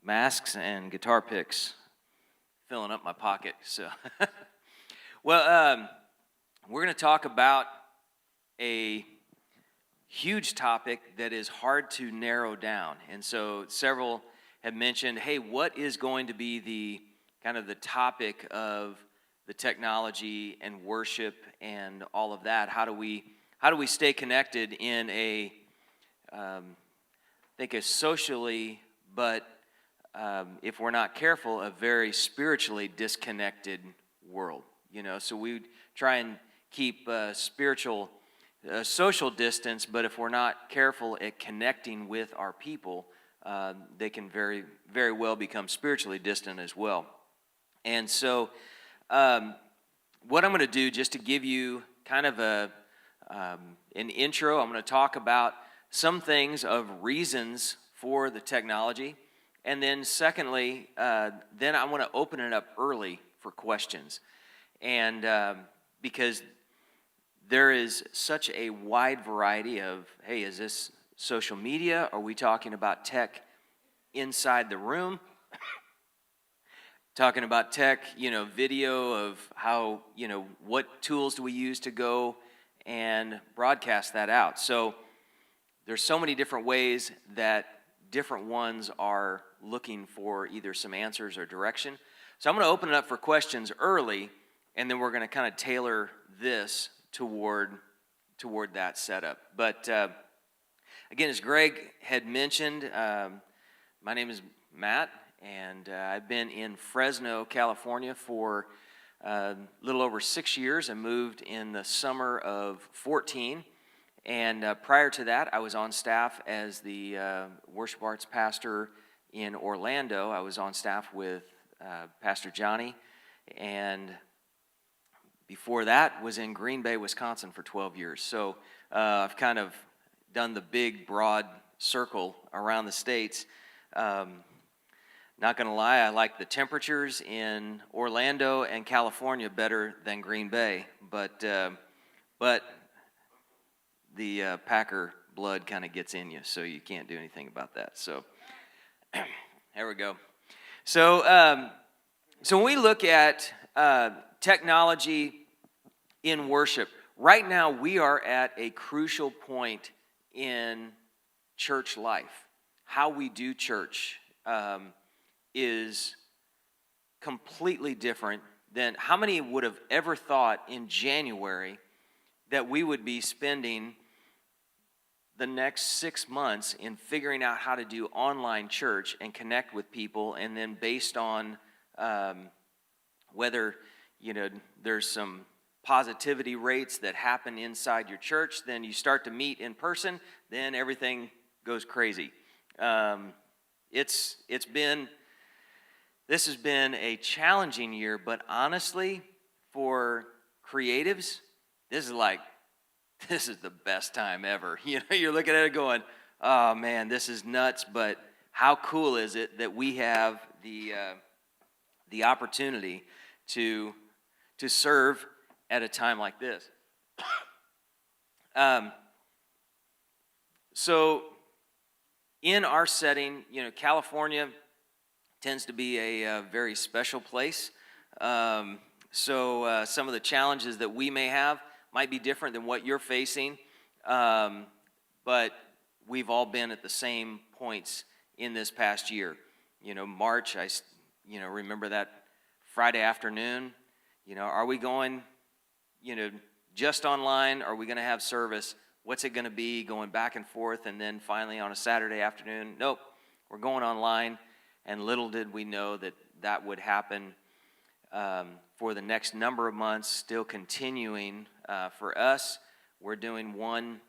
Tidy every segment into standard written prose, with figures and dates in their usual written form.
masks and guitar picks filling up my pocket. So, well, we're going to talk about a huge topic that is hard to narrow down. And so several have mentioned, hey, what is going to be the kind of the topic of the technology and worship and all of that? How do we stay connected in a I think a socially, but if we're not careful, a very spiritually disconnected world. So we try and keep social distance, but if we're not careful at connecting with our people, they can very, very well become spiritually distant as well. And so what I'm going to do, just to give you kind of an intro, I'm going to talk about some things of reasons for the technology. And then secondly, then I want to open it up early for questions. And because there is such a wide variety of, hey, is this social media? Are we talking about tech inside the room? Talking about tech, video of how, what tools do we use to go and broadcast that out? So there's so many different ways that different ones are looking for either some answers or direction. So I'm going to open it up for questions early, and then we're going to kind of tailor this toward that setup. But again, as Greg had mentioned, my name is Matt, and I've been in Fresno, California for a little over 6 years. I moved in the summer of 14. And prior to that, I was on staff as the worship arts pastor in Orlando. I was on staff with Pastor Johnny, and before that was in Green Bay, Wisconsin for 12 years. So I've kind of done the big, broad circle around the states. Not going to lie, I like the temperatures in Orlando and California better than Green Bay, but the Packer blood kind of gets in you, so you can't do anything about that. So there we go. So when we look at technology in worship, right now we are at a crucial point in church life. How we do church is completely different than how many would have ever thought in January that we would be spending the next 6 months in figuring out how to do online church and connect with people, and then based on whether there's some positivity rates that happen inside your church, then you start to meet in person, then everything goes crazy. This has been a challenging year, but honestly, for creatives, this is the best time ever. You're looking at it going, oh man, this is nuts, but how cool is it that we have the opportunity to serve at a time like this? So in our setting, California tends to be a very special place. So some of the challenges that we may have might be different than what you're facing, but we've all been at the same points in this past year. March, I remember that Friday afternoon. Are we going, just online? Are we going to have service? What's it going to be, going back and forth? And then finally on a Saturday afternoon, nope, we're going online. And little did we know that would happen for the next number of months, still continuing. For us, we're doing one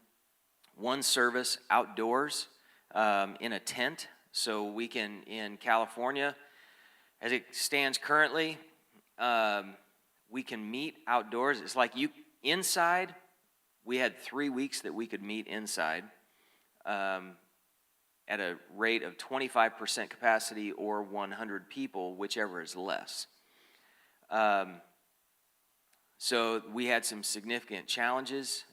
service outdoors in a tent, so we can, in California, as it stands currently, we can meet outdoors. It's like inside, we had 3 weeks that we could meet inside at a rate of 25% capacity or 100 people, whichever is less. So we had some significant challenges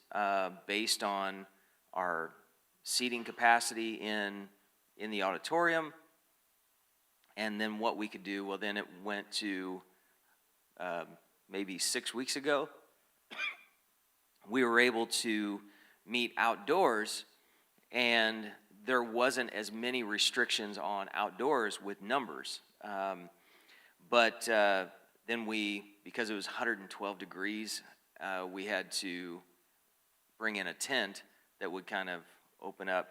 based on our seating capacity in the auditorium, And then what we could do, well, then it went to maybe 6 weeks ago, we were able to meet outdoors, and there wasn't as many restrictions on outdoors with numbers. But then because it was 112 degrees, we had to bring in a tent that would kind of open up.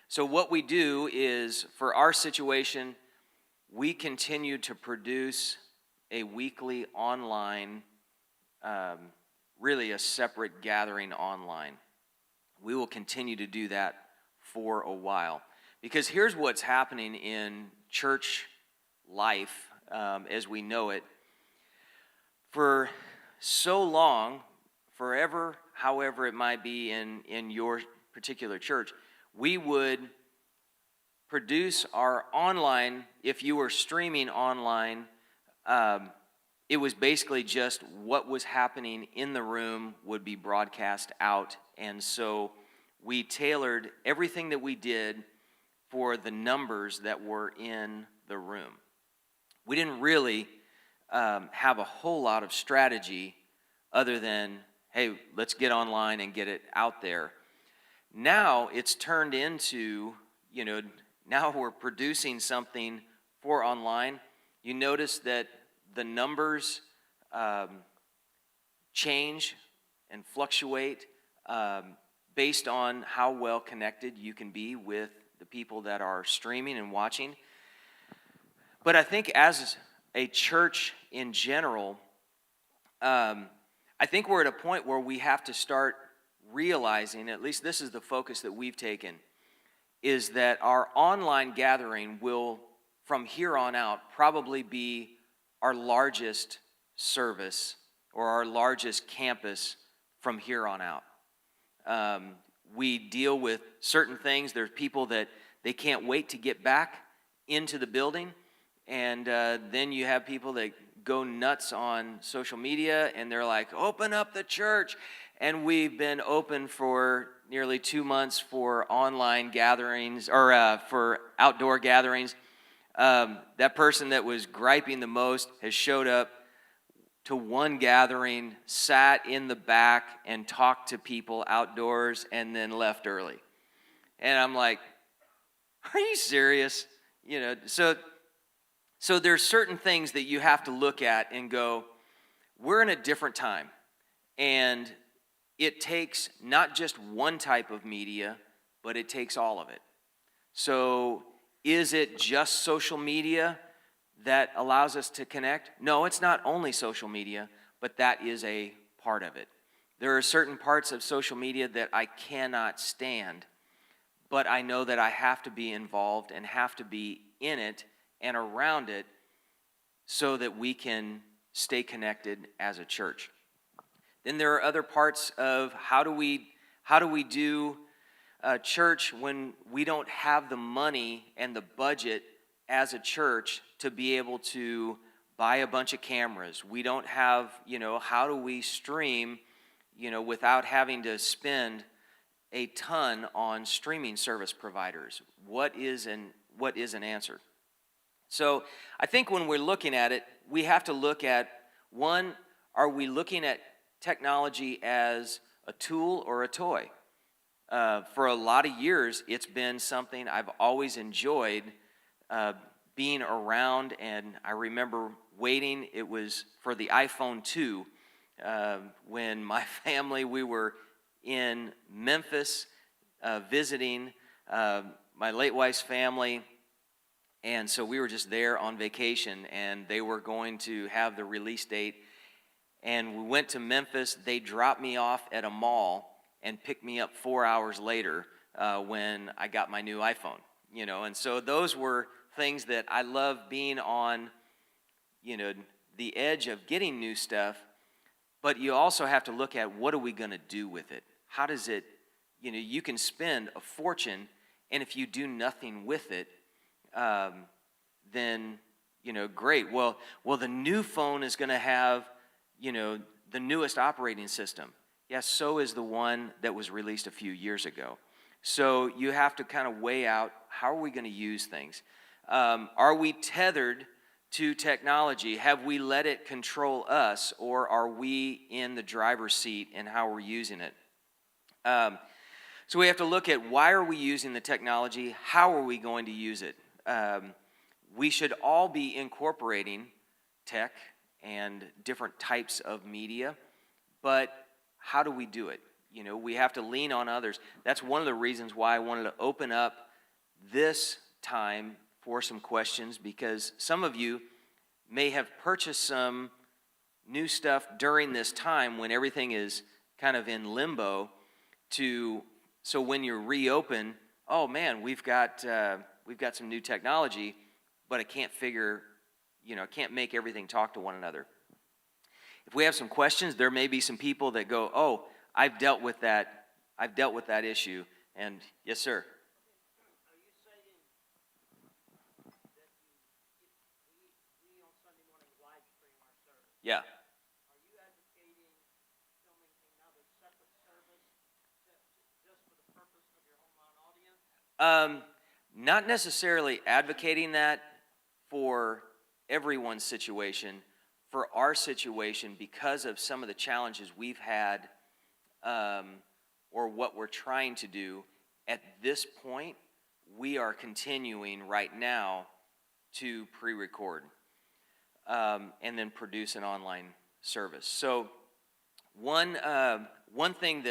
So what we do is, for our situation, we continue to produce a weekly online, really a separate gathering online. We will continue to do that for a while. Because here's what's happening in church life as we know it. For so long, forever, however it might be in your particular church, we would produce our online. If you were streaming online, it was basically just what was happening in the room would be broadcast out. And so we tailored everything that we did for the numbers that were in the room. We didn't really have a whole lot of strategy other than, hey, let's get online and get it out there. Now it's turned into, now we're producing something for online. You notice that the numbers change and fluctuate based on how well connected you can be with the people that are streaming and watching. But I think as a church in general, I think we're at a point where we have to start realizing, at least this is the focus that we've taken, is that our online gathering will, from here on out, probably be our largest service or our largest campus from here on out. We deal with certain things. There's people that they can't wait to get back into the building, and then you have people that go nuts on social media, and they're like, open up the church. And we've been open for nearly 2 months for online gatherings, or for outdoor gatherings. That person that was griping the most has showed up to one gathering, sat in the back and talked to people outdoors, and then left early. And I'm like, are you serious? So there's certain things that you have to look at and go, we're in a different time. And it takes not just one type of media, but it takes all of it. So is it just social media that allows us to connect? No, it's not only social media, but that is a part of it. There are certain parts of social media that I cannot stand, but I know that I have to be involved and have to be in it and around it so that we can stay connected as a church. Then there are other parts of how do we do church when we don't have the money and the budget as a church to be able to buy a bunch of cameras. We don't have, how do we stream, without having to spend a ton on streaming service providers? What is an answer? So I think when we're looking at it, we have to look at, one, are we looking at technology as a tool or a toy? For a lot of years, it's been something I've always enjoyed being around, and I remember waiting. It was for the iPhone 2 when my family, we were in Memphis visiting my late wife's family, and so we were just there on vacation, and they were going to have the release date. And we went to Memphis. They dropped me off at a mall and picked me up 4 hours later when I got my new iPhone. And so those were things that I love, being on, the edge of getting new stuff. But you also have to look at, what are we going to do with it? How does it, you can spend a fortune, and if you do nothing with it, then, great. Well, the new phone is going to have, the newest operating system. Yes, so is the one that was released a few years ago. So you have to kind of weigh out, how are we going to use things? Are we tethered to technology? Have we let it control us, or are we in the driver's seat in how we're using it? So we have to look at why are we using the technology? How are we going to use it? We should all be incorporating tech and different types of media, but how do we do it? You know, we have to lean on others. That's one of the reasons why I wanted to open up this time for some questions, because some of you may have purchased some new stuff during this time when everything is kind of in limbo, so when you reopen, oh man, we've got some new technology, but I can't make everything talk to one another. If we have some questions, there may be some people that go, oh, I've dealt with that issue. And yes, sir. Are you saying that we on Sunday morning live stream our service? Yeah. Are you advocating filming another separate service just for the purpose of your online audience? Not necessarily advocating that for everyone's situation. For our situation, because of some of the challenges we've had, or what we're trying to do, at this point, we are continuing right now to pre-record and then produce an online service. So one thing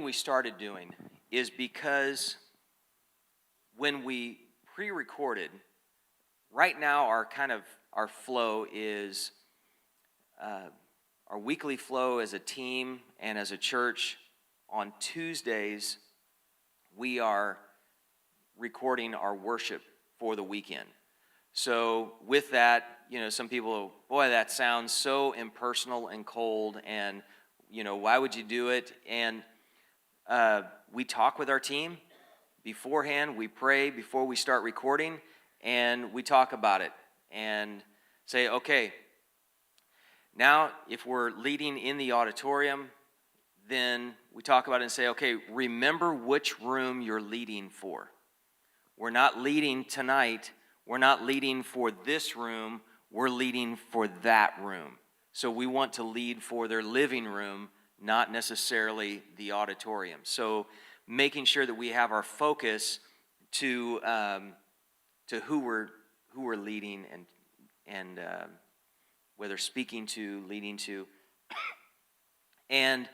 we started doing is, because when we pre-recorded, right now our flow is our weekly flow as a team and as a church. On Tuesdays, we are recording our worship for the weekend. So with that, some people, boy, that sounds so impersonal and cold, and why would you do it? And we talk with our team beforehand. We pray before we start recording, and we talk about it and say, okay, now if we're leading in the auditorium, then we talk about it and say, okay, remember which room you're leading for. We're not leading tonight. We're not leading for this room. We're leading for that room. So we want to lead for their living room, not necessarily the auditorium. So making sure that we have our focus to who we're leading and whether speaking to, leading to. And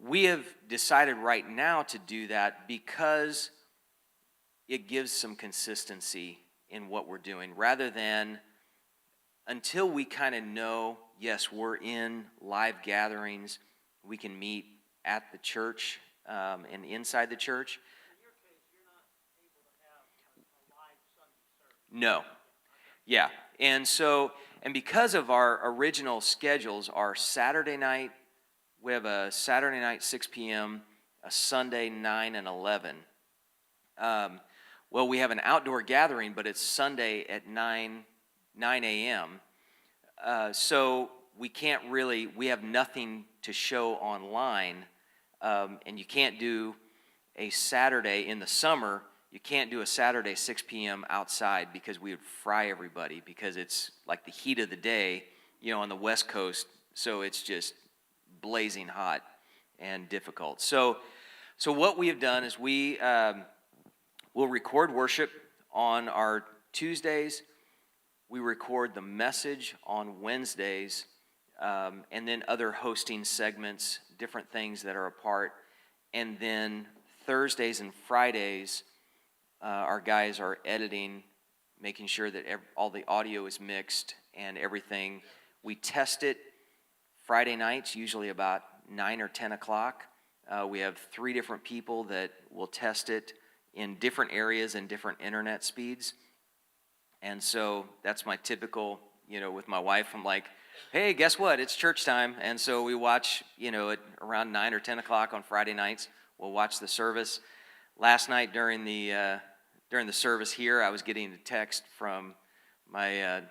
we have decided right now to do that because it gives some consistency in what we're doing, rather than until we kind of know, yes, we're in live gatherings, we can meet at the church and inside the church. In your case, you're not able to have a live Sunday service. No. Yeah. And because of our original schedules, our Saturday night, we have a Saturday night 6 p.m., a Sunday 9 and 11. Well, we have an outdoor gathering, but it's Sunday at 9 a.m. So we have nothing to show online, and you can't do a Saturday in the summer. You can't do a Saturday 6 p.m. outside, because we would fry everybody, because it's like the heat of the day, on the West Coast, so it's just blazing hot and difficult. So what we have done is we'll record worship on our Tuesdays. We record the message on Wednesdays, and then other hosting segments, different things that are a part. And then Thursdays and Fridays, our guys are editing, making sure that all the audio is mixed and everything. We test it Friday nights, usually about 9 or 10 o'clock. We have 3 different people that will test it in different areas and different internet speeds. And so that's my typical, with my wife, I'm like, hey, guess what? It's church time. And so we watch, at around 9 or 10 o'clock on Friday nights, we'll watch the service. Last night during the service here, I was getting a text from my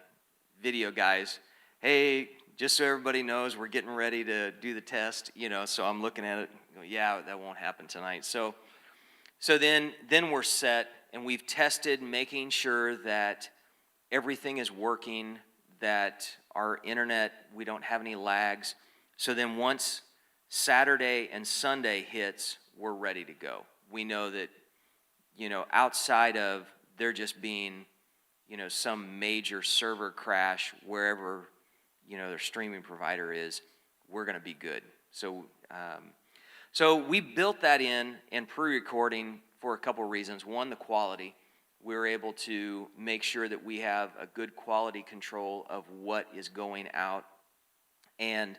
video guys, hey, just so everybody knows, we're getting ready to do the test, so I'm looking at it, go, yeah, that won't happen tonight. So then we're set, and we've tested making sure that everything is working, that our internet, we don't have any lags. So then once Saturday and Sunday hits, we're ready to go. We know that, outside of there just being, some major server crash wherever, their streaming provider is, we're going to be good. So we built that in pre-recording for a couple of reasons. One, the quality. We were able to make sure that we have a good quality control of what is going out, and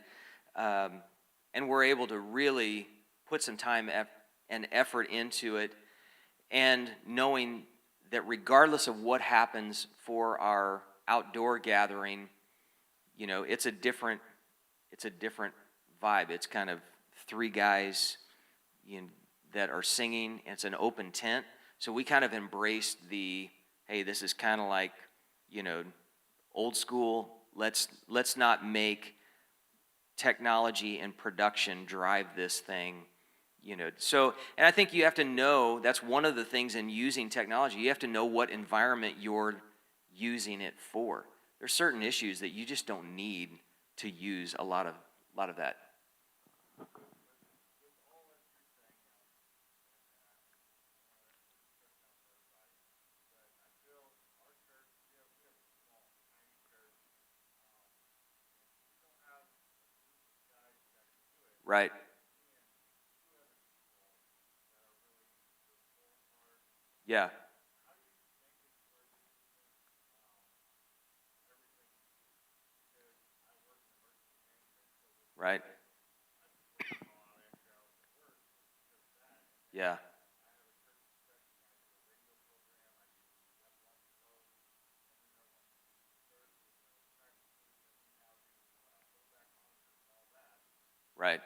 we're able to really put some time and effort into it, and knowing that regardless of what happens for our outdoor gathering, it's a different vibe. It's kind of three guys that are singing. It's an open tent. So we kind of embraced hey, this is kind of like, old school. Let's not make technology and production drive this thing, So, and I think you have to know, that's one of the things in using technology. You have to know what environment you're using it for. There's certain issues that you just don't need to use a lot of that. Right. Yeah. Right. Yeah. Right.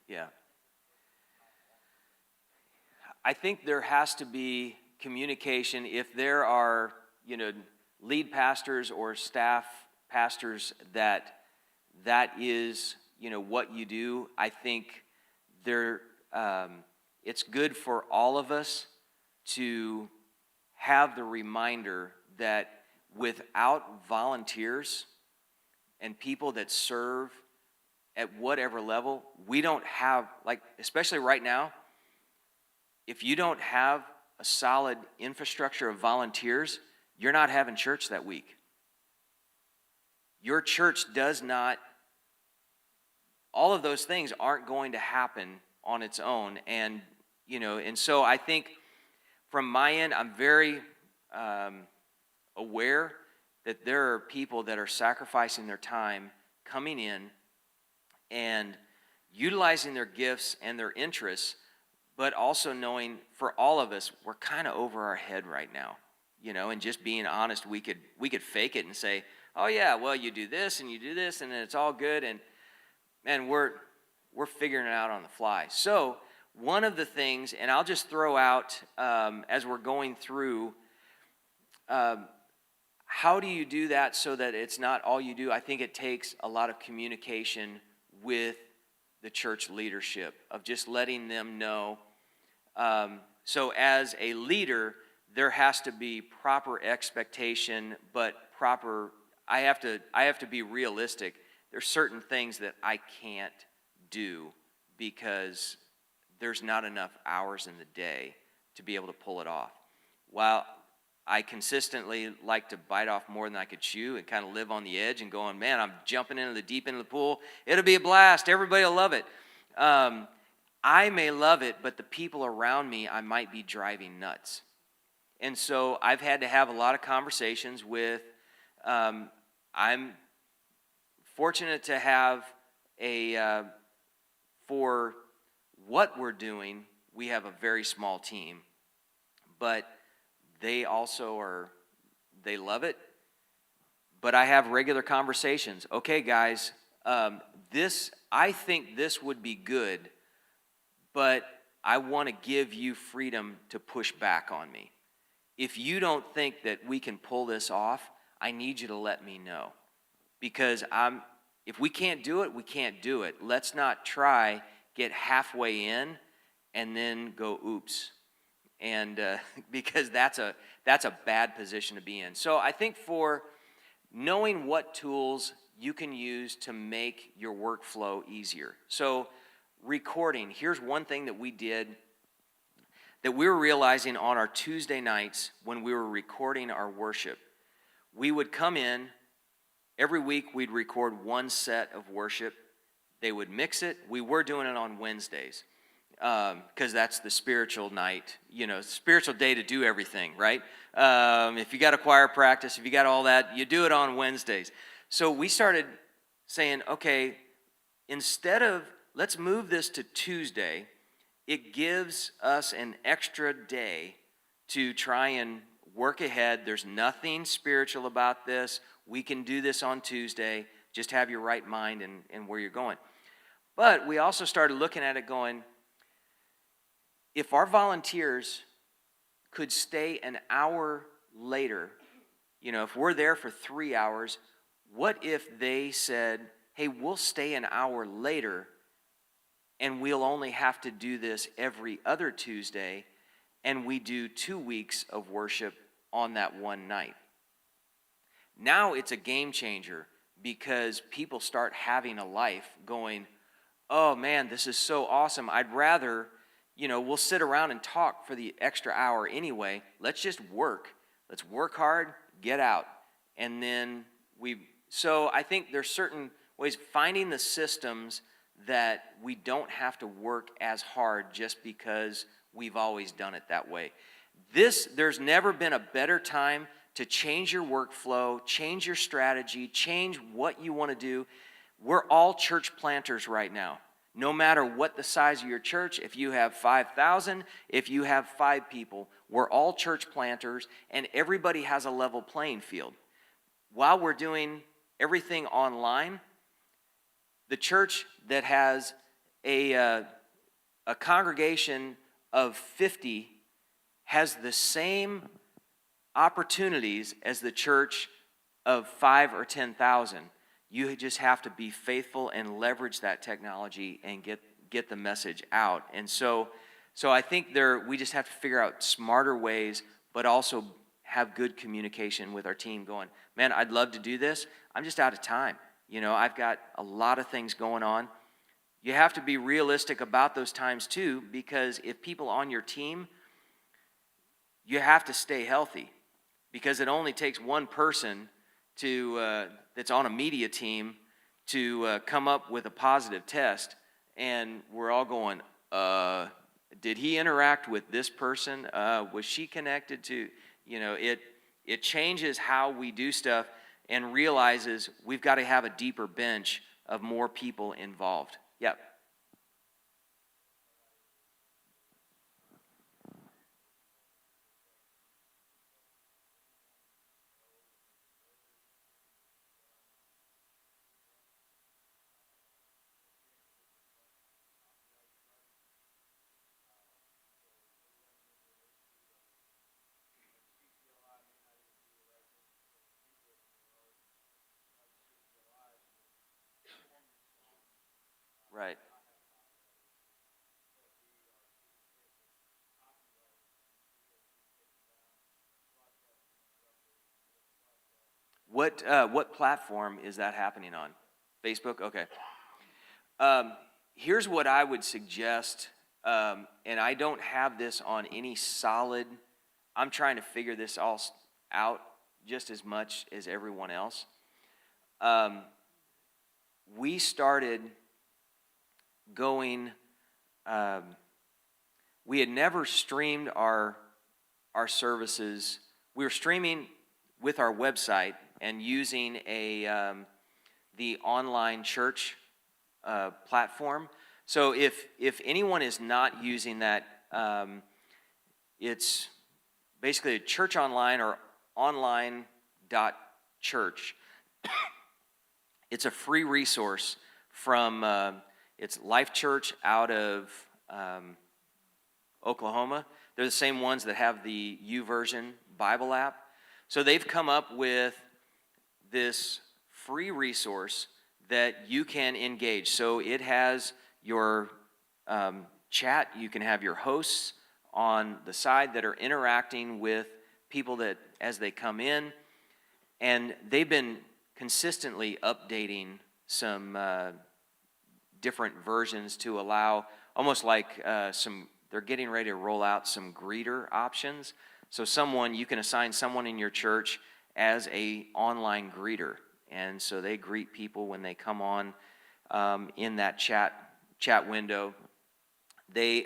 Yeah. I think there has to be communication. If there are, lead pastors or staff pastors that is, what you do, I think it's good for all of us to have the reminder that without volunteers and people that serve at whatever level, we don't have, especially right now, if you don't have a solid infrastructure of volunteers, you're not having church that week. Your church does not, all of those things aren't going to happen on its own. And, and so I think from my end, I'm very aware that there are people that are sacrificing their time, coming in and utilizing their gifts and their interests, but also knowing for all of us, we're kind of over our head right now, and just being honest, we could fake it and say, oh yeah, well, you do this and then it's all good, and we're figuring it out on the fly. So one of the things, and I'll just throw out as we're going through, how do you do that so that it's not all you do? I think it takes a lot of communication with the church leadership, of just letting them know. So as a leader, there has to be proper expectation, but I have to be realistic. There's certain things that I can't do because there's not enough hours in the day to be able to pull it off. While I consistently like to bite off more than I could chew and kind of live on the edge and going, man, I'm jumping into the deep end of the pool. It'll be a blast. Everybody will love it. I may love it, but the people around me, I might be driving nuts. And so I've had to have a lot of conversations with, I'm fortunate to have for what we're doing, we have a very small team, but they also they love it. But I have regular conversations. Okay, guys, I think this would be good, but I want to give you freedom to push back on me. If you don't think that we can pull this off, I need you to let me know. Because if we can't do it, we can't do it. Let's not try, get halfway in, and then go oops, and because that's a bad position to be in. So I think for knowing what tools you can use to make your workflow easier. So recording, here's one thing that we did that we were realizing on our Tuesday nights when we were recording our worship. We would come in, every week we'd record one set of worship. They would mix it. We were doing it on Wednesdays because that's the spiritual night, spiritual day to do everything, right? If you got a choir practice, if you got all that, you do it on Wednesdays. So we started saying, okay, instead of, let's move this to Tuesday. It gives us an extra day to try and work ahead. There's nothing spiritual about this. We can do this on Tuesday. Just have your right mind and where you're going. But we also started looking at it going, if our volunteers could stay an hour later, if we're there for 3 hours, what if they said, hey, we'll stay an hour later and we'll only have to do this every other Tuesday, and we do 2 weeks of worship on that one night. Now it's a game changer because people start having a life going, oh man, this is so awesome. I'd rather, we'll sit around and talk for the extra hour anyway. Let's just work. Let's work hard, get out. And then so I think there's certain ways, finding the systems that we don't have to work as hard just because we've always done it that way. There's never been a better time to change your workflow, change your strategy, change what you want to do. We're all church planters right now. No matter what the size of your church, if you have 5,000, if you have 5 people, we're all church planters, and everybody has a level playing field. While we're doing everything online, the church that has a congregation of 50 has the same opportunities as the church of 5 or 10,000. You just have to be faithful and leverage that technology and get the message out. And so I think we just have to figure out smarter ways, but also have good communication with our team going, man, I'd love to do this. I'm just out of time. I've got a lot of things going on. You have to be realistic about those times too, because if people on your team, you have to stay healthy, because it only takes one person that's on a media team to come up with a positive test, and we're all going, did he interact with this person? Was she connected to, it changes how we do stuff and realizes we've got to have a deeper bench of more people involved. Yep. Right. What platform is that happening on? Facebook? Okay. Here's what I would suggest, and I don't have this on any solid, I'm trying to figure this all out just as much as everyone else. We started going, we had never streamed our services. We were streaming with our website and using the online church platform. So if anyone is not using that, it's basically a church online or online.church. It's a free resource from it's Life Church out of Oklahoma. They're the same ones that have the YouVersion Bible app. So they've come up with this free resource that you can engage. So it has your chat. You can have your hosts on the side that are interacting with people that as they come in. And they've been consistently updating some different versions to allow, almost like they're getting ready to roll out some greeter options. So you can assign someone in your church as a online greeter. And so they greet people when they come on in that chat window. They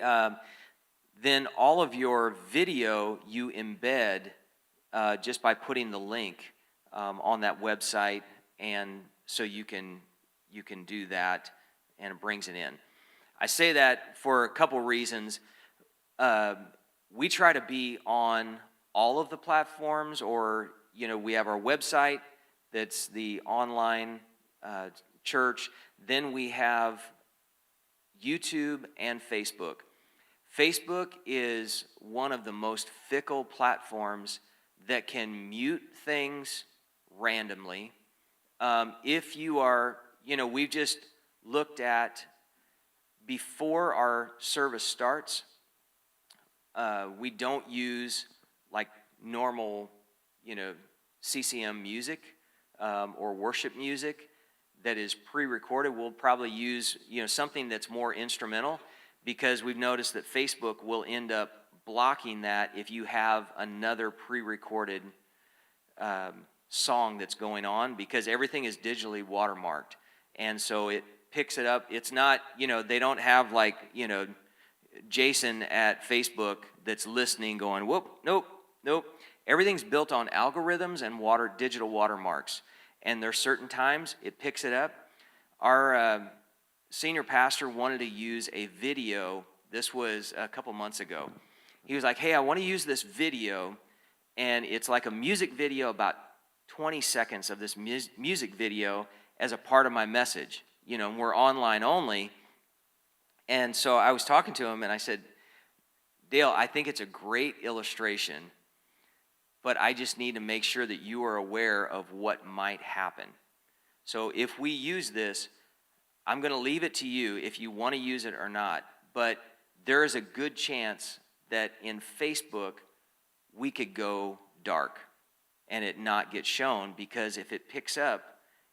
then all of your video you embed just by putting the link on that website, and so you can do that, and it brings it in. I say that for a couple reasons. We try to be on all of the platforms, or we have our website that's the online church. Then we have YouTube and Facebook. Facebook is one of the most fickle platforms that can mute things randomly. If you are, we've just looked at before our service starts, we don't use like normal, CCM music or worship music that is pre-recorded. We'll probably use, something that's more instrumental, because we've noticed that Facebook will end up blocking that if you have another pre-recorded song that's going on, because everything is digitally watermarked. And so it picks it up. It's not, they don't have like, Jason at Facebook that's listening going, whoop, nope. Everything's built on algorithms and digital watermarks. And there's certain times it picks it up. Our senior pastor wanted to use a video. This was a couple months ago. He was like, hey, I want to use this video, and it's like a music video, about 20 seconds of this music video as a part of my message. And we're online only. And so I was talking to him, and I said, Dale, I think it's a great illustration, but I just need to make sure that you are aware of what might happen. So if we use this, I'm going to leave it to you if you want to use it or not. But there is a good chance that in Facebook we could go dark and it not get shown, because if it picks up,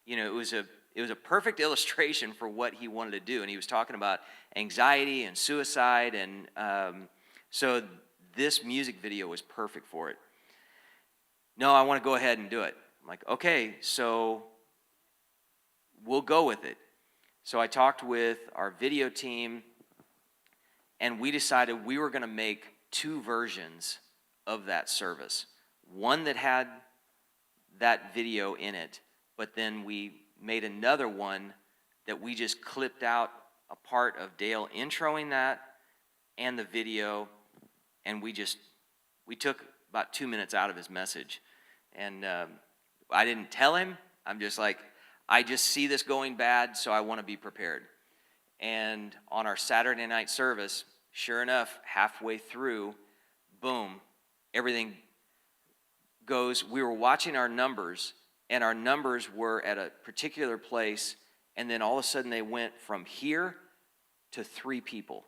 it was a perfect illustration for what he wanted to do. And he was talking about anxiety and suicide, and so this music video was perfect for it. No, I want to go ahead and do it. I'm like, okay, so we'll go with it. So I talked with our video team, and we decided we were going to make 2 versions of that service. One that had that video in it, but then we made another one that we just clipped out a part of Dale introing that and the video, and we took about 2 minutes out of his message. And I didn't tell him. I'm just like, I just see this going bad, so I want to be prepared. And on our Saturday night service, sure enough, halfway through, boom, everything goes. We were watching our numbers, and our numbers were at a particular place, and then all of a sudden they went from here to 3 people.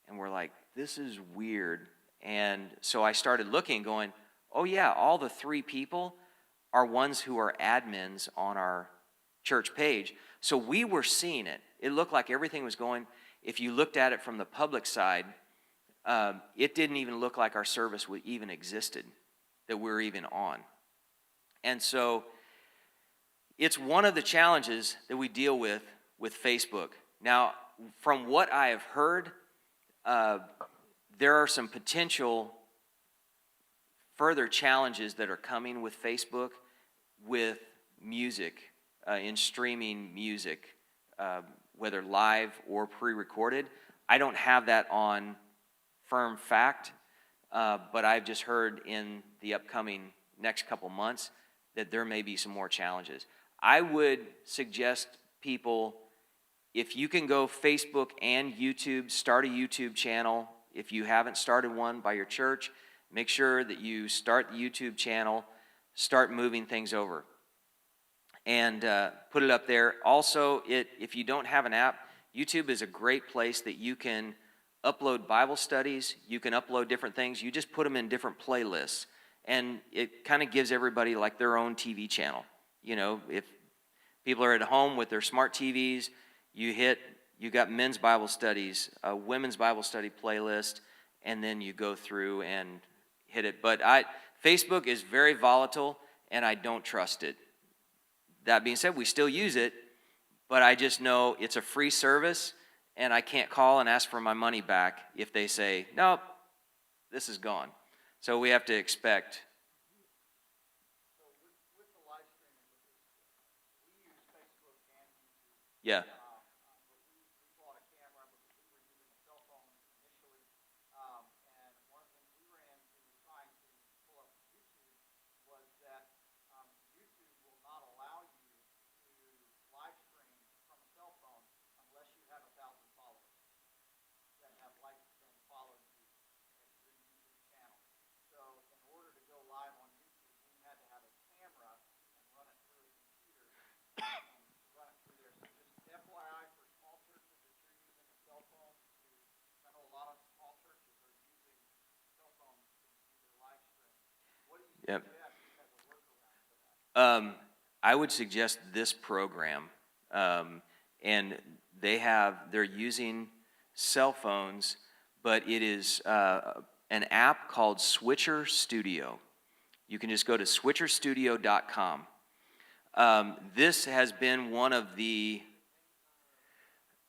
And we're like, this is weird. And so I started looking, going, oh yeah, all the 3 people are ones who are admins on our church page. So we were seeing it. It looked like everything was going. If you looked at it from the public side, it didn't even look like our service even existed, that we were even on. And so it's one of the challenges that we deal with Facebook. Now, from what I have heard, there are some potential further challenges that are coming with Facebook, with music, in streaming music, whether live or pre-recorded. I don't have that on firm fact, but I've just heard in the upcoming next couple months that there may be some more challenges. I would suggest people, if you can go Facebook and YouTube, start a YouTube channel. If you haven't started one by your church, make sure that you start the YouTube channel, start moving things over, and put it up there. Also, if you don't have an app, YouTube is a great place that you can upload Bible studies, you can upload different things, you just put them in different playlists, and it kind of gives everybody like their own TV channel. You know, if people are at home with their smart TVs, you got men's Bible studies, a women's Bible study playlist, and then you go through and hit it. But Facebook is very volatile, and I don't trust it. That being said, we still use it, but I just know it's a free service, and I can't call and ask for my money back if they say, nope, this is gone. So we have to expect. So with the live streaming, we use Facebook and YouTube. Yeah. But we bought a camera because we were using a cell phone initially. And one of the things we ran into trying to pull up YouTube was that YouTube will not allow you to live stream from a cell phone unless you have 1,000 followers that have liked and followed you at your YouTube channel. So in order to go live on YouTube, we had to have a camera and run it through a computer and run it through there. So just FYI for small churches, if you're using a cell phone I know a lot of small churches are using cell phones to do their live stream. What do you Yep. suggest as a workaround for that? I would suggest this program, and they're using cell phones, but it is an app called Switcher Studio. You can just go to switcherstudio.com. This has been one of the,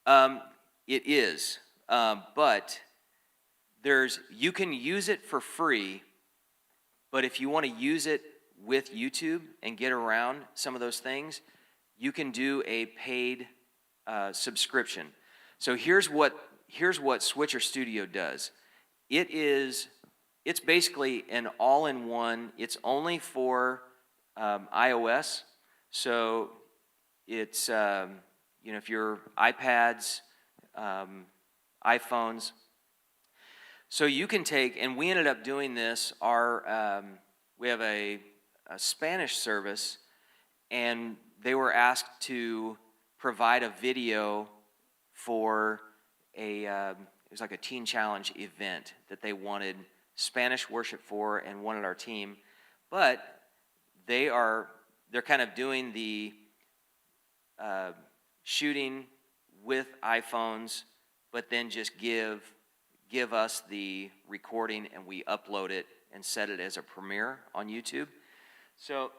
it is, but you can use it for free, but if you want to use it with YouTube and get around some of those things, you can do a paid subscription. So here's what Switcher Studio does. It's basically an all-in-one. It's only for iOS, so it's if your iPads, iPhones. So you can take, and we ended up doing this. We have a Spanish service, and they were asked to provide a video for it was like a Teen Challenge event that they wanted Spanish worship for and wanted our team, but they're kind of doing the shooting with iPhones, but then just give us the recording and we upload it and set it as a premiere on YouTube. So,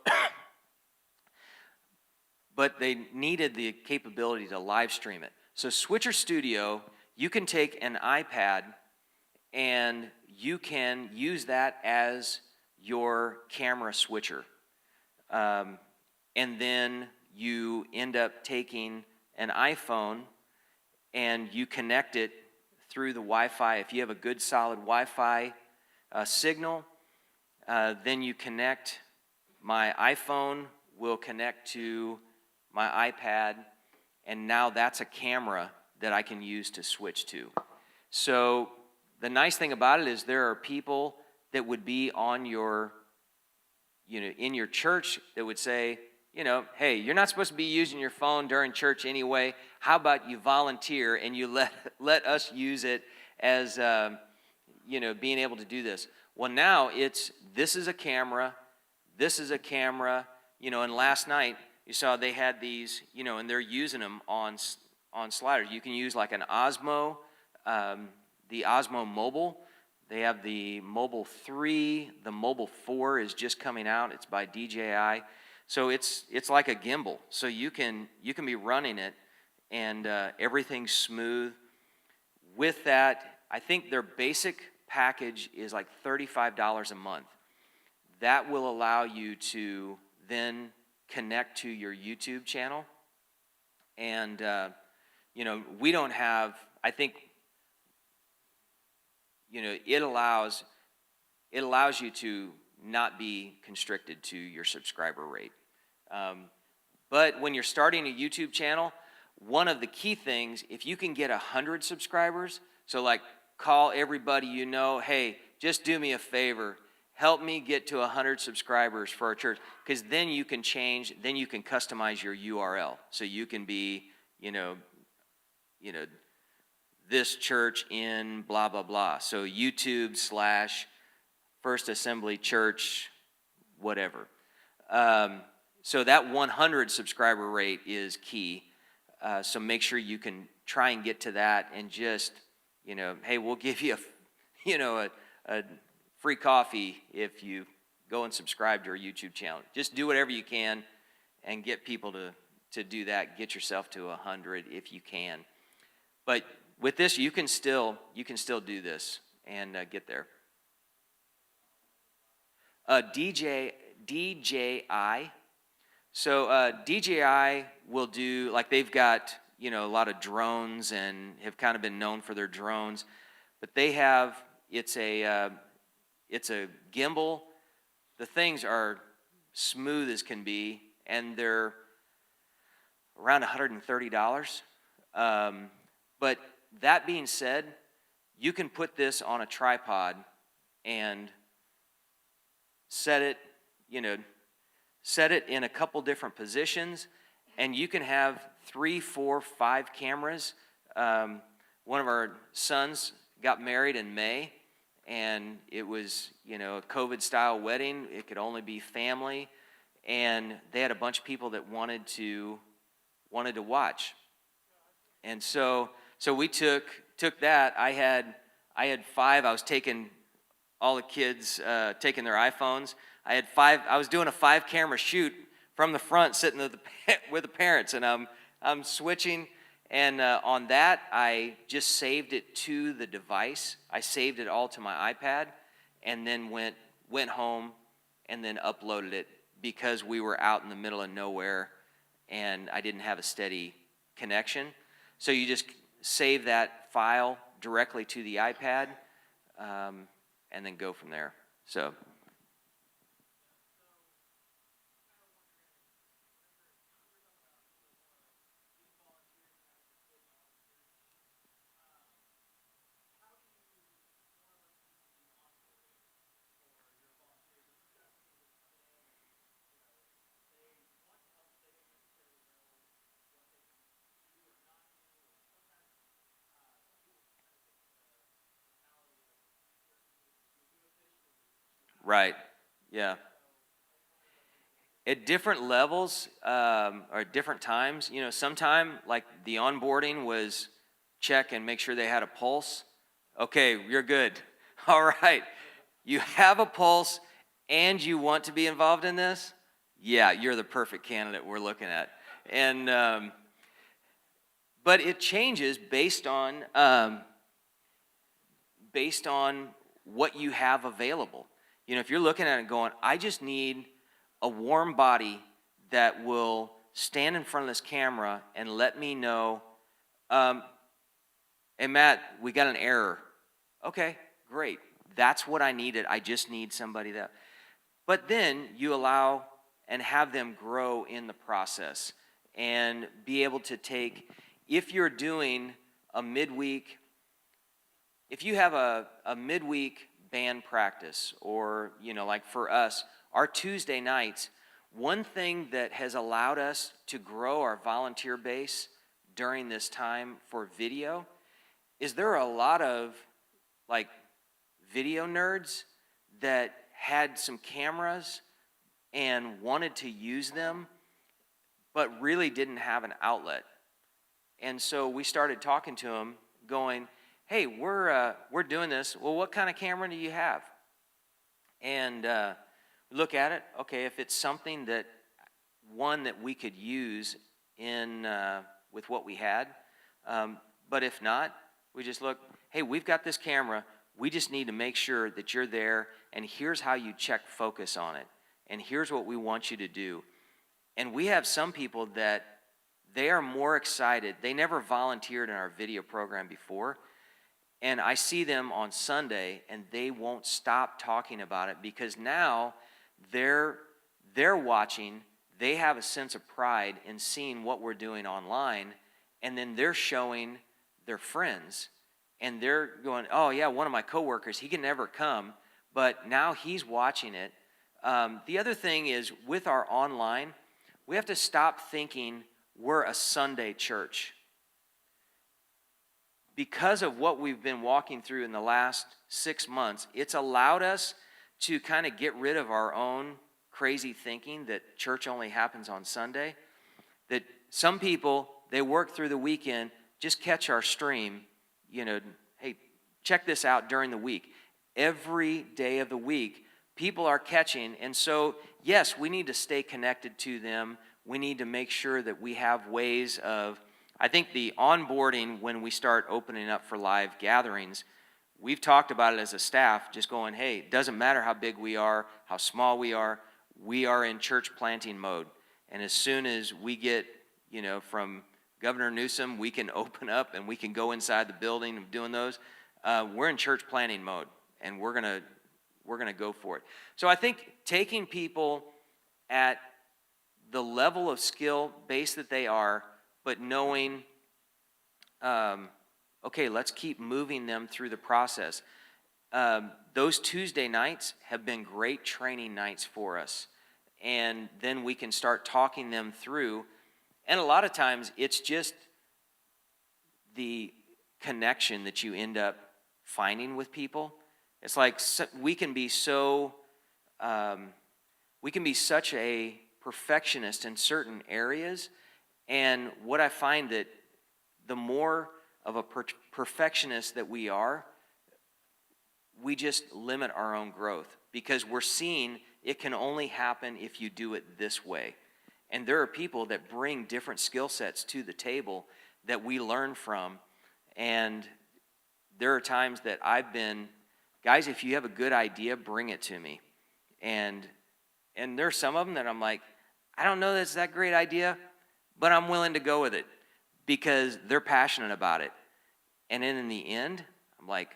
but they needed the capability to live stream it. So Switcher Studio, you can take an iPad and you can use that as your camera switcher. And then you end up taking an iPhone and you connect it through the Wi-Fi. If you have a good solid Wi-Fi signal, then you connect. My iPhone will connect to my iPad, and now that's a camera that I can use to switch to. So the nice thing about it is there are people that would be on your, in your church that would say, hey, you're not supposed to be using your phone during church anyway. How about you volunteer and you let us use it as, being able to do this. Well, now this is a camera, and last night you saw they had these, and they're using them on sliders. You can use like an Osmo, the Osmo Mobile. They have the Mobile 3, the Mobile 4 is just coming out. It's by DJI. So it's like a gimbal. So you can be running it, and everything's smooth. With that, I think their basic package is like $35 a month. That will allow you to then connect to your YouTube channel. And we don't have. I think it allows you to not be constricted to your subscriber rate. But when you're starting a YouTube channel, one of the key things, if you can get 100 subscribers, so like call everybody hey, just do me a favor, help me get to 100 subscribers for our church, because then you can customize your URL. So you can be, this church in blah, blah, blah. So YouTube / First Assembly Church, whatever. So that 100 subscriber rate is key. So make sure you can try and get to that, and just, hey, we'll give you a free coffee if you go and subscribe to our YouTube channel. Just do whatever you can and get people to do that. Get yourself to 100 if you can. But with this, you can still do this and get there. DJI. So DJI will do, like, they've got a lot of drones and have kind of been known for their drones, but they have it's a gimbal. The things are smooth as can be, and they're around $130. But that being said, you can put this on a tripod and set it in a couple different positions, and you can have 3, 4, 5 cameras. One of our sons got married in May, and it was, a COVID-style wedding. It could only be family, and they had a bunch of people that wanted to watch. And so we took that. I had 5. I was taking all the kids, taking their iPhones. I had 5. I was doing a 5-camera shoot from the front, sitting with the parents, and I'm switching. And on that, I just saved it to the device. I saved it all to my iPad, and then went home and then uploaded it, because we were out in the middle of nowhere and I didn't have a steady connection. So you just save that file directly to the iPad, and then go from there. So. Right, yeah. At different levels, or at different times, sometime, like, the onboarding was check and make sure they had a pulse. Okay, you're good. All right, you have a pulse and you want to be involved in this? Yeah, you're the perfect candidate we're looking at. And but it changes based on what you have available. If you're looking at it going, I just need a warm body that will stand in front of this camera and let me know, hey, Matt, we got an error. Okay, great. That's what I needed. I just need somebody that. But then you allow and have them grow in the process and be able to take, if you're doing a midweek, if you have a midweek band practice, or, like for us, our Tuesday nights, one thing that has allowed us to grow our volunteer base during this time for video is there are a lot of, like, video nerds that had some cameras and wanted to use them, but really didn't have an outlet. And so we started talking to them, going, hey, we're doing this. Well, what kind of camera do you have? And look at it. Okay, if it's something that we could use in with what we had, but if not, we just look. Hey, we've got this camera. We just need to make sure that you're there, and here's how you check focus on it, and here's what we want you to do. And we have some people that they are more excited. They never volunteered in our video program before. And I see them on Sunday, and they won't stop talking about it, because now they're watching. They have a sense of pride in seeing what we're doing online, and then they're showing their friends, and they're going, oh, yeah, one of my coworkers, he can never come, but now he's watching it. The other thing is, with our online, we have to stop thinking we're a Sunday church. because of what we've been walking through in the last 6 months, it's allowed us to kind of get rid of our own crazy thinking that church only happens on Sunday. That some people, they work through the weekend, just catch our stream, hey, check this out during the week. Every day of the week, people are catching, and so, yes, we need to stay connected to them. We need to make sure that we have ways of, I think the onboarding when we start opening up for live gatherings, we've talked about it as a staff, just going, hey, it doesn't matter how big we are, how small we are in church planting mode. And as soon as we get, from Governor Newsom, we can open up and we can go inside the building and doing those. We're in church planting mode, and we're gonna go for it. So I think taking people at the level of skill base that they are, but knowing, okay, let's keep moving them through the process. Those Tuesday nights have been great training nights for us. And then we can start talking them through. And a lot of times it's just the connection that you end up finding with people. It's like we can be such a perfectionist in certain areas. And what I find that the more of a perfectionist that we are, we just limit our own growth because we're seeing it can only happen if you do it this way. And there are people that bring different skill sets to the table that we learn from. And there are times that I've been, guys, if you have a good idea, bring it to me. And there are some of them that I'm like, I don't know that's that great idea, but I'm willing to go with it because they're passionate about it. And then in the end, I'm like,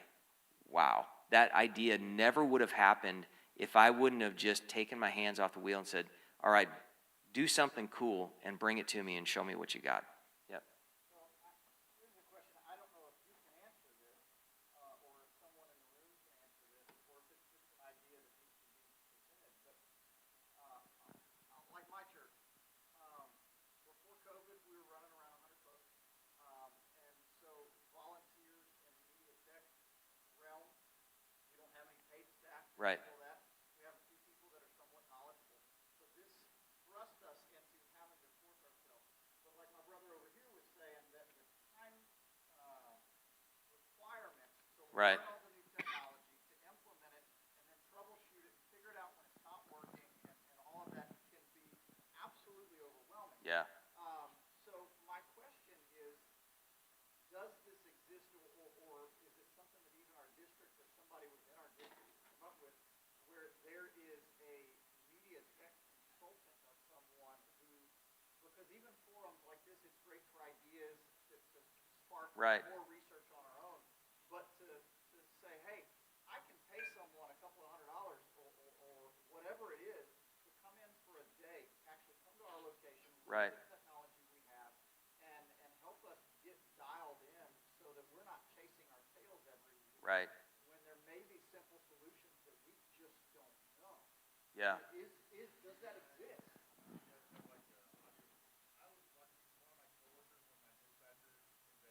wow, that idea never would have happened if I wouldn't have just taken my hands off the wheel and said, all right, do something cool and bring it to me and show me what you got. Yep. So here's a question. I don't know if you can answer this, or if someone in the room can answer this, or if it's just an idea that needs to be presented. But like my church, before COVID, we were running around 100 folks, and so volunteers in the media tech realm, we don't have any paid staff. Right. That. We have a few people that are somewhat knowledgeable. So this thrust us into having to force ourselves. But like my brother over here was saying, that the time requirements to Right. learn all the new technology, to implement it, and then troubleshoot it, and figure it out when it's not working, and all of that can be absolutely overwhelming. Yeah. So my question is, does this exist, or is it something that even our district or somebody within our district can come up with, where there is a media tech consultant or someone who, because even forums like this, it's great for ideas to spark Right. more research on our own, but to say, hey, I can pay someone a couple of $100 or whatever it is to come in for a day, actually come to our location, look Right. at the technology we have, and help us get dialed in so that we're not chasing our tails every week. Right. When there may be simple solutions that we just don't know. Yeah. Does that exist? I'm south of St. Louis, so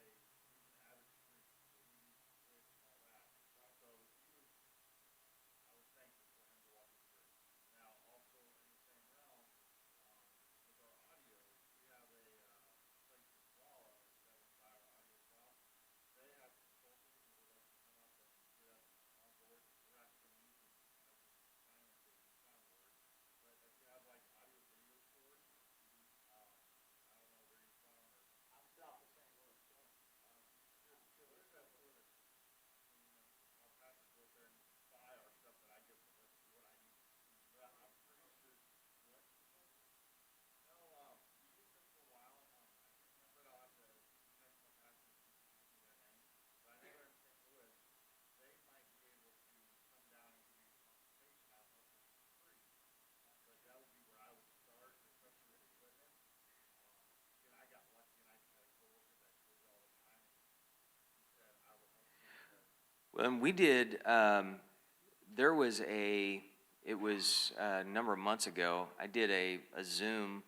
When we did, there was it was a number of months ago, I did a Zoom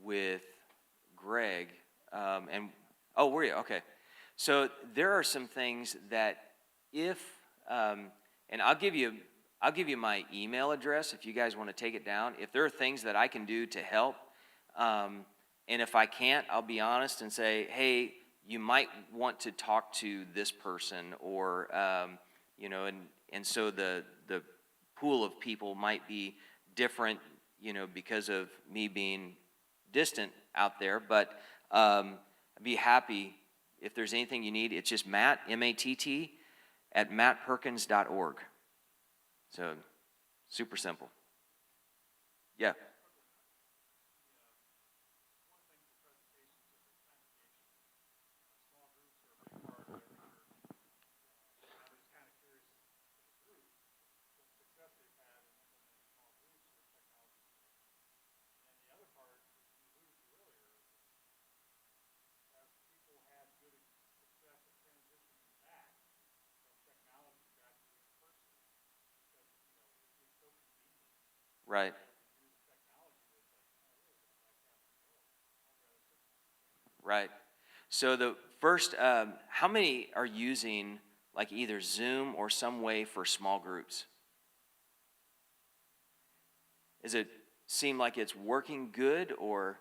with Greg, oh, were you? Okay. So there are some things that if, and I'll give you my email address if you guys want to take it down. If there are things that I can do to help, and if I can't, I'll be honest and say, hey, you might want to talk to this person, or and so the pool of people might be different, because of me being distant out there. But I'd be happy if there's anything you need. It's just Matt, M-A-T-T, at mattperkins.org. So super simple. Yeah. Right. Right. So the first, how many are using like either Zoom or some way for small groups? Does it seem like it's working good, or?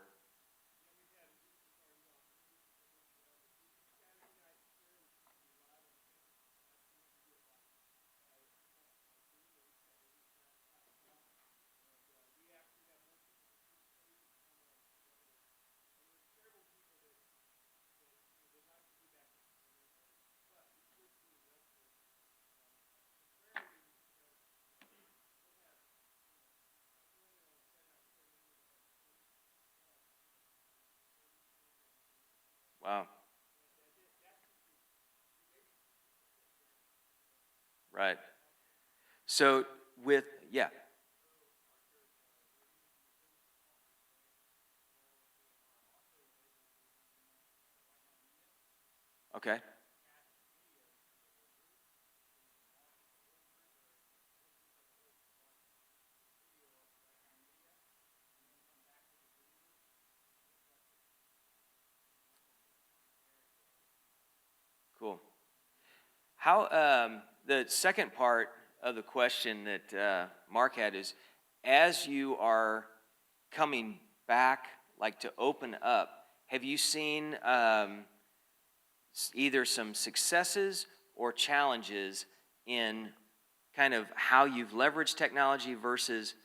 Wow. Right. So yeah. Okay. Cool. How, the second part of the question that Mark had is, as you are coming back, like to open up, have you seen either some successes or challenges in kind of how you've leveraged technology versus,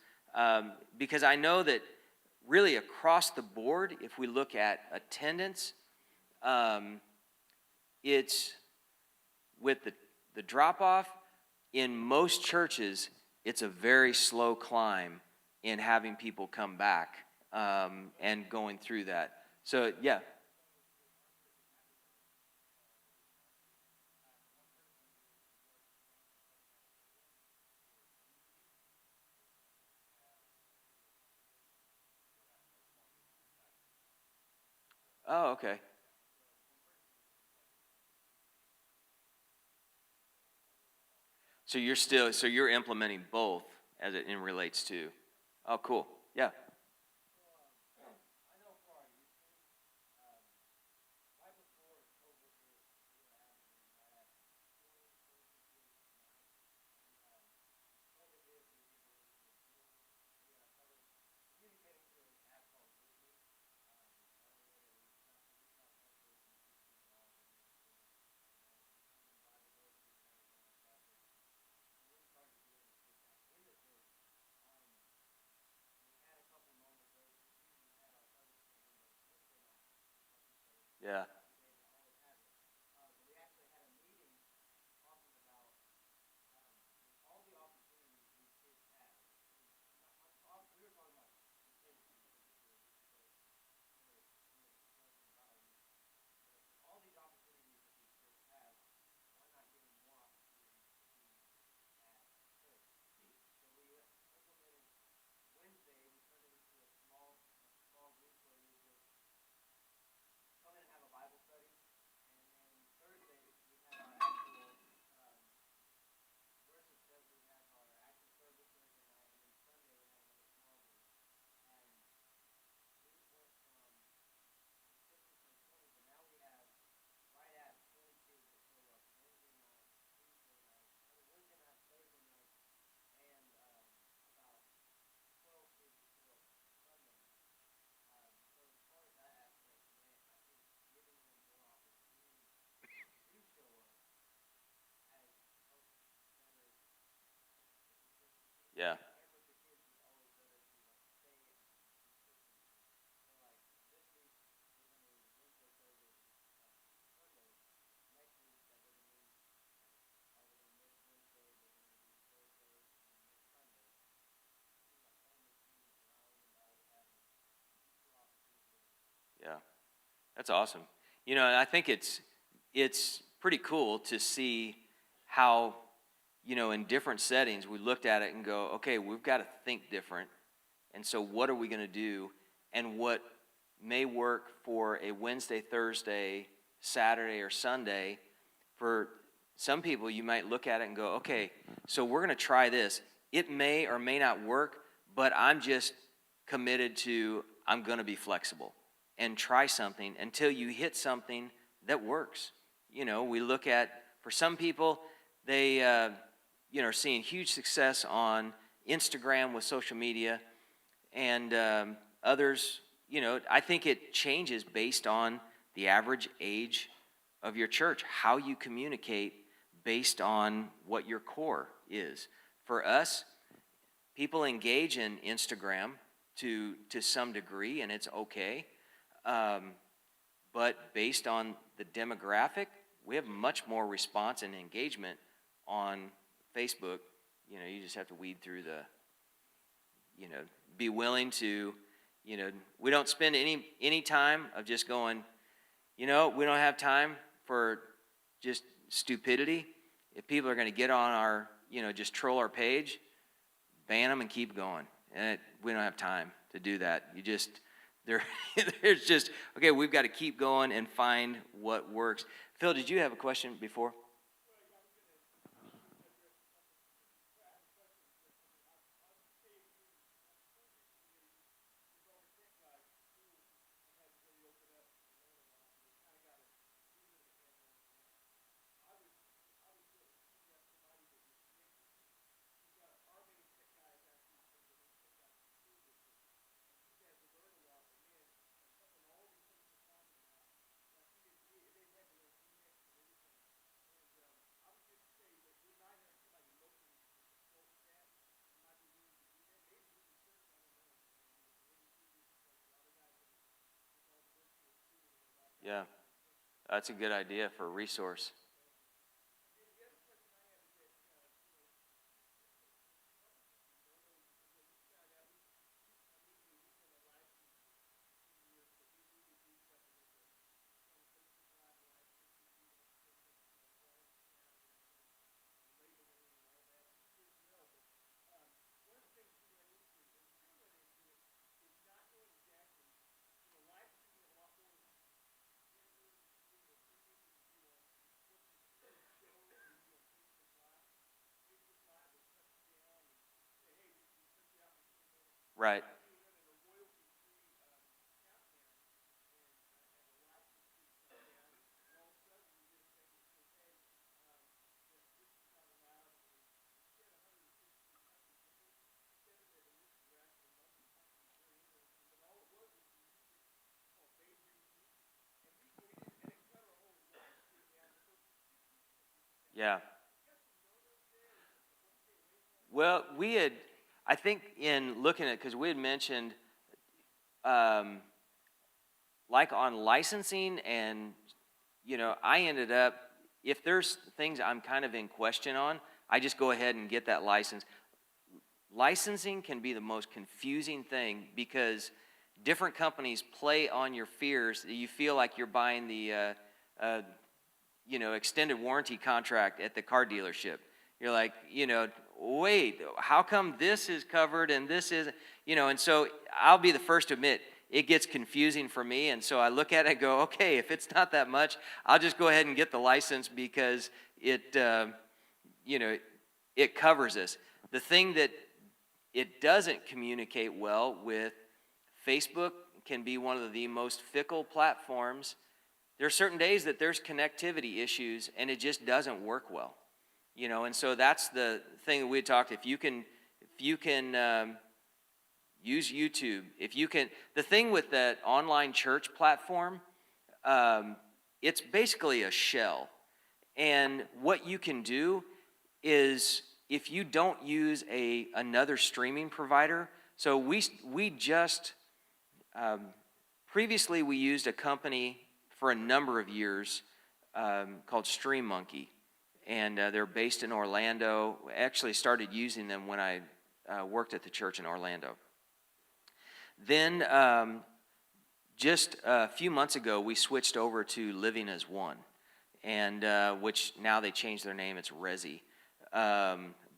because I know that really across the board, if we look at attendance, um, it's with the drop off in most churches, it's a very slow climb in having people come back, and going through that. So yeah. Oh, okay. So you're implementing both as it in relates to. Oh, cool. Yeah. Yeah. Yeah. Yeah. That's awesome. And I think it's pretty cool to see how, in different settings we looked at it and go, okay, we've got to think different. And so what are we going to do? And what may work for a Wednesday, Thursday, Saturday, or Sunday, for some people you might look at it and go, okay, so we're going to try this. It may or may not work, but I'm just committed to, I'm going to be flexible and try something until you hit something that works. We look at, for some people, they are seeing huge success on Instagram with social media, and others, I think it changes based on the average age of your church, how you communicate based on what your core is. For us, people engage in Instagram to some degree, and it's okay. But based on the demographic, we have much more response and engagement on Facebook. You just have to weed through be willing to, we don't spend any time of just going, we don't have time for just stupidity. If people are going to get on our, just troll our page, ban them and keep going. And we don't have time to do that. There's just, okay, we've got to keep going and find what works. Phil, did you have a question before? Yeah, that's a good idea for a resource. Right. Yeah. Well, I think in looking at, because we had mentioned, um, like on licensing, and, I ended up, if there's things I'm kind of in question on, I just go ahead and get that license. Licensing can be the most confusing thing because different companies play on your fears. You feel like you're buying the extended warranty contract at the car dealership. You're like, wait, how come this is covered and this isn't? And so I'll be the first to admit, it gets confusing for me. And so I look at it and go, okay, if it's not that much, I'll just go ahead and get the license because it covers us. The thing that it doesn't communicate well with, Facebook can be one of the most fickle platforms. There are certain days that there's connectivity issues and it just doesn't work well, and so that's the thing that we talked. If you can use YouTube, the thing with that online church platform, it's basically a shell, and what you can do is if you don't use another streaming provider, so we just previously we used a company for a number of years called Stream Monkey, and they're based in Orlando. Actually started using them when I worked at the church in Orlando. Then just a few months ago, we switched over to Living as One, and which now they changed their name. It's Resi.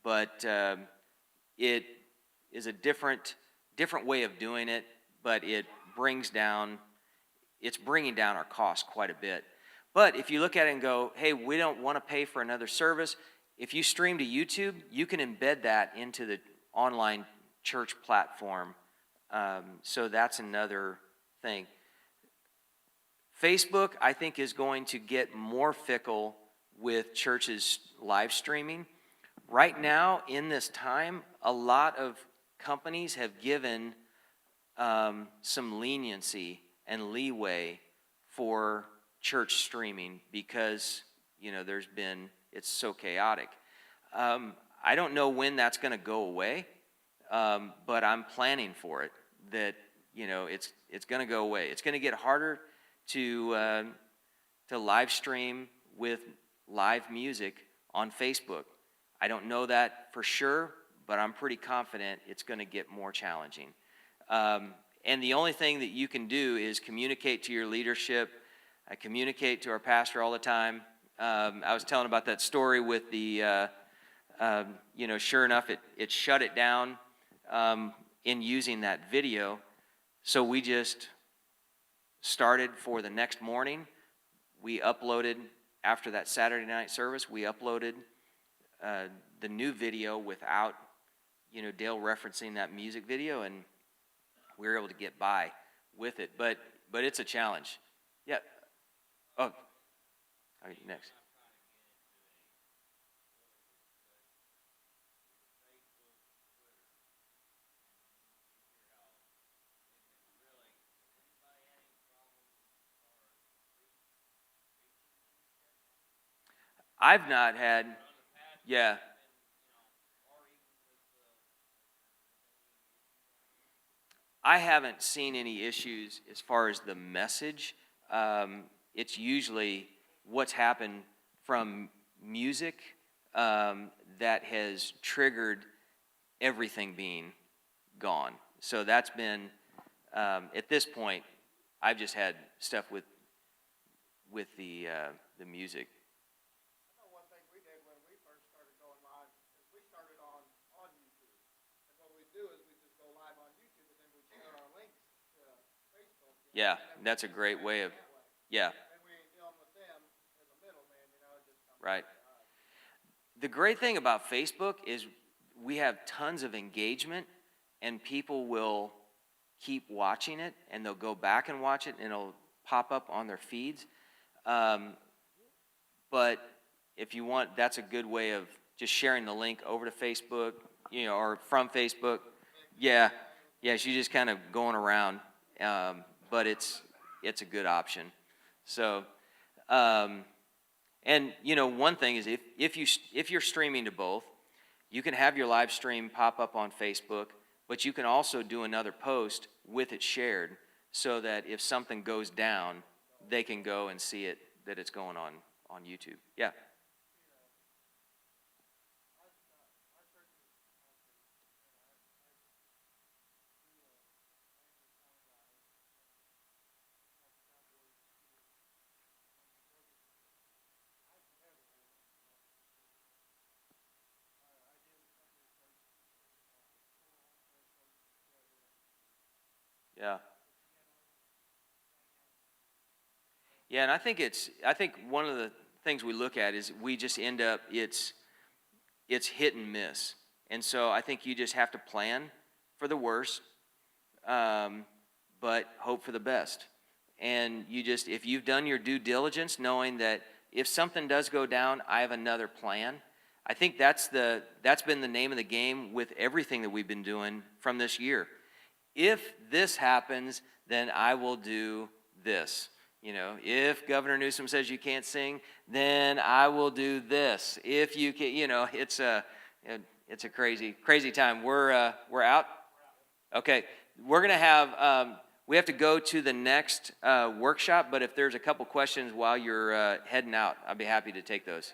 But it is a different way of doing it, but it's bringing down our costs quite a bit. But if you look at it and go, hey, we don't want to pay for another service, if you stream to YouTube, you can embed that into the online church platform. So that's another thing. Facebook, I think, is going to get more fickle with churches live streaming. Right now, in this time, a lot of companies have given some leniency and leeway for church streaming because, it's so chaotic. I don't know when that's going to go away, but I'm planning for it, that, it's going to go away. It's going to get harder to live stream with live music on Facebook. I don't know that for sure, but I'm pretty confident it's going to get more challenging. And the only thing that you can do is communicate to your leadership. I communicate to our pastor all the time. I was telling about that story with the, sure enough, it shut it down in using that video. So we just started for the next morning. We uploaded, after that Saturday night service, we uploaded the new video without, Dale referencing that music video, and we were able to get by with it. But it's a challenge. Yeah. Oh. All right, next. I've not had, yeah. I haven't seen any issues as far as the message. It's usually what's happened from music that has triggered everything being gone. So that's been, at this point, I've just had stuff with the music. I know one thing we did when we first started going live is we started on YouTube. And what we do is we just go live on YouTube, and then we share our links to Facebook. Yeah, that's a great way of, yeah. And we ain't dealing with them as a middleman, it just comes Right. to us. The great thing about Facebook is we have tons of engagement, and people will keep watching it, and they'll go back and watch it, and it'll pop up on their feeds. But if you want, that's a good way of just sharing the link over to Facebook, or from Facebook. Yeah, she's just kind of going around, but it's a good option. So, and one thing is if you're streaming to both, you can have your live stream pop up on Facebook, but you can also do another post with it shared, so that if something goes down, they can go and see it, that it's going on YouTube. Yeah. Yeah. Yeah, and I think one of the things we look at is we just end up, it's hit and miss. And so I think you just have to plan for the worst, but hope for the best. And if you've done your due diligence, knowing that if something does go down, I have another plan. I think that's been the name of the game with everything that we've been doing from this year. If this happens, then I will do this. If Governor Newsom says you can't sing, then I will do this. If you can, It's a crazy time. We're out. Okay, we're gonna have we have to go to the next workshop, but if there's a couple questions while you're heading out, I'd be happy to take those.